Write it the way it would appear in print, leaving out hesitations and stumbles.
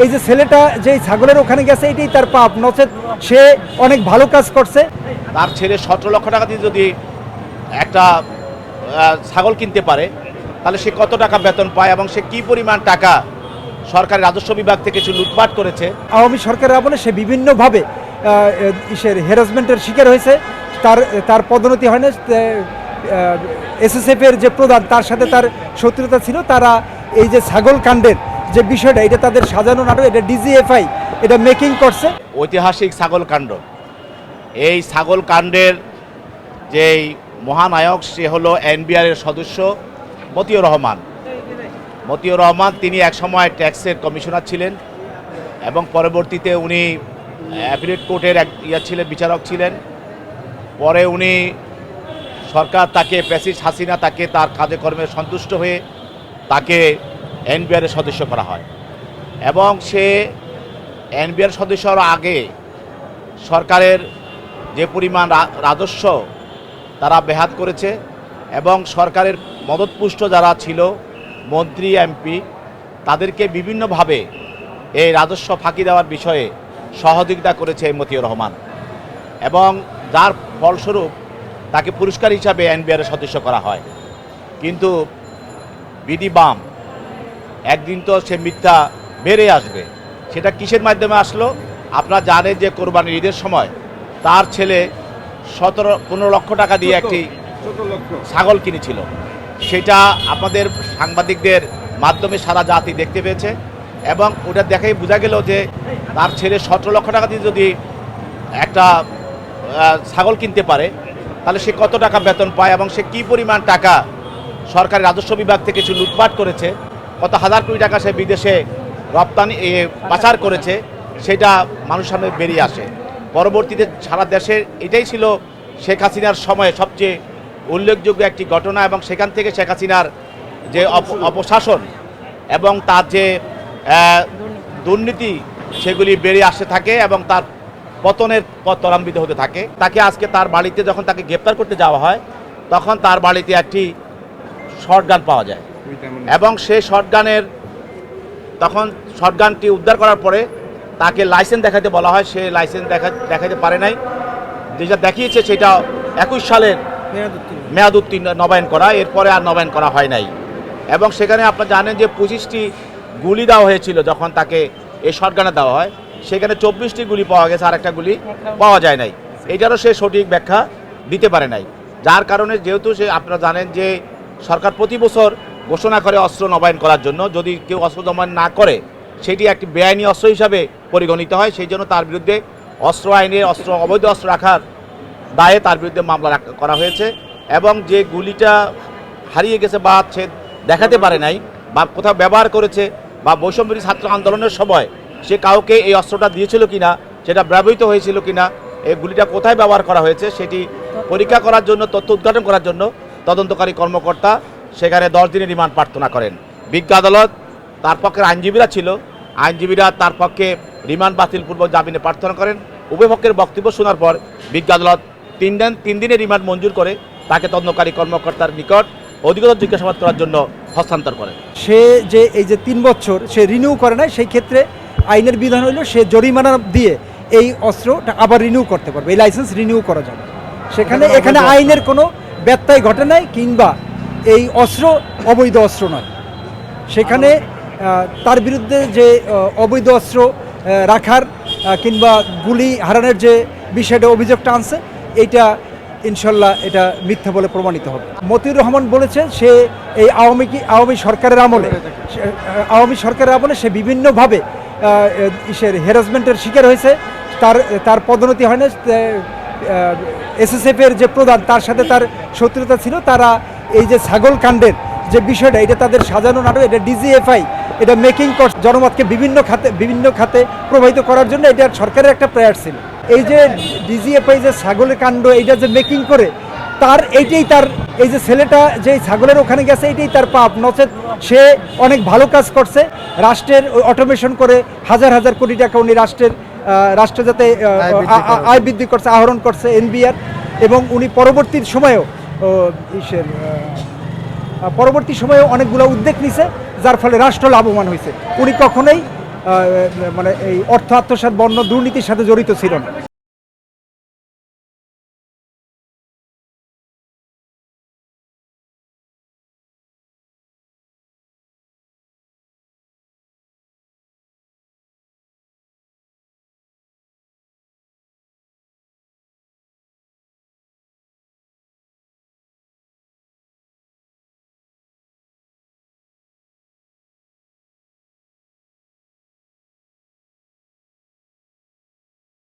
এই যে ছেলেটা যে ছাগলের ওখানে গেছে এটাই তার পাপ, নচেত সে অনেক ভালো কাজ করছে। তার ছেলে 17 লক্ষ টাকা দিয়ে যদি একটা ছাগল কিনতে পারে তাহলে সে কত টাকা বেতন পায় এবং সে কি পরিমাণ টাকা সরকারি রাজস্ব বিভাগ থেকে সে লুটপাট করেছে। আওয়ামী সরকারের আমলে সে বিভিন্নভাবে হ্যারাসমেন্টের শিকার হয়েছে। তার পদোন্নতি হয় না। এসএসএফ এর যে প্রধান তার সাথে তার শত্রুতা ছিল। তারা এই যে ছাগল কাণ্ডের যে বিষয়টা, এটা তাদের সাজানো নাটক, এটা ডিজিএফআই এটা মেকিং করছে। ঐতিহাসিক ছাগল কাণ্ড, এই ছাগল কাণ্ডের যেই মহানায়ক সে হলো এনবিআর এর সদস্য মতিউর রহমান। মতিউর রহমান তিনি একসময় ট্যাক্সের কমিশনার ছিলেন এবং পরবর্তীতে উনি অ্যাপিলেট কোর্টের ছিলেন, বিচারক ছিলেন। পরে উনি সরকার তাকে প্যাসিস্ট হাসিনা তাকে তার কাজে কর্মে সন্তুষ্ট হয়ে তাকে এনবিআর এর সদস্য করা হয় এবং সে এনবিআর সদস্য হওয়ার আগে সরকারের যে পরিমাণ রাজস্ব তারা বেহাত করেছে এবং সরকারের মদতপুষ্ট যারা ছিল মন্ত্রী এমপি তাদেরকে বিভিন্নভাবে এই রাজস্ব ফাঁকি দেওয়ার বিষয়ে সহযোগিতা করেছে মতিউর রহমান এবং যার ফলস্বরূপ তাকে পুরস্কার হিসাবে এনবিআর এর সদস্য করা হয়। কিন্তু বিডি বাম একদিন তো সে মিথ্যা বেড়ে আসবে। সেটা কিসের মাধ্যমে আসলো? আপনারা জানেন যে কোরবানির ঈদের সময় তার ছেলে 15 লক্ষ টাকা দিয়ে একটি ছাগল কিনেছিল। সেটা আপনাদের সাংবাদিকদের মাধ্যমে সারা জাতি দেখতে পেয়েছে এবং ওটা দেখেই বোঝা গেল যে তার ছেলে 17 লক্ষ টাকা দিয়ে যদি একটা ছাগল কিনতে পারে তাহলে সে কত টাকা বেতন পায় এবং সে কি পরিমাণ টাকা সরকারি রাজস্ব বিভাগ থেকে সে লুটপাট করেছে, কত হাজার কোটি টাকা সে বিদেশে রপ্তানি পাচার করেছে, সেটা মানুষের সামনে বেরিয়ে আসে। পরবর্তীতে সারা দেশের এটাই ছিল শেখ হাসিনার সময়ে সবচেয়ে উল্লেখযোগ্য একটি ঘটনা এবং সেখান থেকে শেখ হাসিনার যে অপশাসন এবং তার যে দুর্নীতি সেগুলি বেরিয়ে আসতে থাকে এবং তার পতনের পথ ত্বরান্বিত হতে থাকে। তাকে আজকে তার বাড়িতে যখন তাকে গ্রেপ্তার করতে যাওয়া হয় তখন তার বাড়িতে একটি শর্টগান পাওয়া যায় এবং সেই শর্টগানটি উদ্ধার করার পরে তাকে লাইসেন্স দেখাতে বলা হয়। সে লাইসেন্স দেখাতে পারে নাই। যেটা দেখিয়েছে সেটা 21 সালের মেয়াদ উত্তীর্ণ নবায়ন করা, এরপরে আর নবায়ন করা হয় নাই এবং সেখানে আপনারা জানেন যে 25টি গুলি দেওয়া হয়েছিল যখন তাকে এই শর্টগানে দেওয়া হয়। সেখানে 24টি গুলি পাওয়া গেছে, আর একটা গুলি পাওয়া যায় নাই। এটারও সে সঠিক ব্যাখ্যা দিতে পারে নাই, যার কারণে যেহেতু সে আপনারা জানেন যে সরকার প্রতি বছর ঘোষণা করে অস্ত্র নবায়ন করার জন্য, যদি কেউ অস্ত্র নবায়ন না করে সেটি একটি বেআইনি অস্ত্র হিসাবে পরিগণিত হয়। সেই জন্য তার বিরুদ্ধে অস্ত্র আইনে অবৈধ অস্ত্র রাখার দায়ে তার বিরুদ্ধে মামলা করা হয়েছে এবং যে গুলিটা হারিয়ে গেছে বা সে দেখাতে পারে নাই বা কোথাও ব্যবহার করেছে বা বৈষম্যবিরোধী ছাত্র আন্দোলনের সময় সে কাউকে এই অস্ত্রটা দিয়েছিল কিনা, সেটা ব্যবহৃত হয়েছিল কিনা, এই গুলিটা কোথায় ব্যবহার করা হয়েছে সেটি পরীক্ষা করার জন্য, তথ্য উদ্ঘাটন করার জন্য তদন্তকারী কর্মকর্তা সেখানে 10 দিনের রিমান্ড প্রার্থনা করেন। বিজ্ঞ আদালত তার পক্ষের আইনজীবীরা ছিল, আইনজীবীরা তার পক্ষে রিমান্ড বাতিলপূর্বক জামিনে প্রার্থনা করেন। উভয় পক্ষের বক্তব্য শোনার পর বিজ্ঞ আদালত 3 দিনের রিমান্ড মঞ্জুর করে তাকে তদন্তকারী কর্মকর্তার নিকট অধিকতর জিজ্ঞাসাবাদ করার জন্য হস্তান্তর করেন। সে যে এই যে 3 বছর সে রিনিউ করে নাই, সেই ক্ষেত্রে আইনের বিধান হইল সে জরিমানা দিয়ে এই অস্ত্রটা আবার রিনিউ করতে পারবে, এই লাইসেন্স রিনিউ করা যাবে। এখানে আইনের কোনো ব্যত্যয় ঘটে নাই কিংবা এই অস্ত্র অবৈধ অস্ত্র নয়। সেখানে তার বিরুদ্ধে যে অবৈধ অস্ত্র রাখার কিংবা গুলি হারানোর যে বিষয়টা অভিযোগটা আনছে, এইটা ইনশাল্লাহ এটা মিথ্যা বলে প্রমাণিত হবে। মতিউর রহমান বলেছে সে এই আওয়ামী সরকারের আমলে সে বিভিন্নভাবে হ্যারাসমেন্টের শিকার হয়েছে। তার পদোন্নতি হয় না। এসএসএফ এর যে প্রধান তার সাথে তার শত্রুতা ছিল। তারা এই যে ছাগল কাণ্ডের যে বিষয়টা, এটা তাদের সাজানো নাটক, এটা ডিজিএফআই এটা মেকিং করছে। জনমতকে বিভিন্ন খাতে প্রভাবিত করার জন্য এটা সরকারের একটা প্রয়াস ছিল। এই যে ডিজিএফআই যে ছাগলের কাণ্ড এইটা যে মেকিং করে এইটাই তার এই যে ছেলেটা যে ছাগলের ওখানে গেছে এটাই তার পাপ, নচেত সে অনেক ভালো কাজ করছে। রাষ্ট্রের অটোমেশন করে হাজার হাজার কোটি টাকা উনি রাষ্ট্র যাতে আয় বৃদ্ধি করছে, আহরণ করছে এনবিআর। এবং উনি পরবর্তী সময়েও অনেকগুলো উদ্যোগ নিছে, যার ফলে রাষ্ট্র লাভবান হয়েছে। উনি কখনোই মানে এই অর্থ আত্মসাৎ বর্ণ দুর্নীতির সাথে জড়িত ছিল না।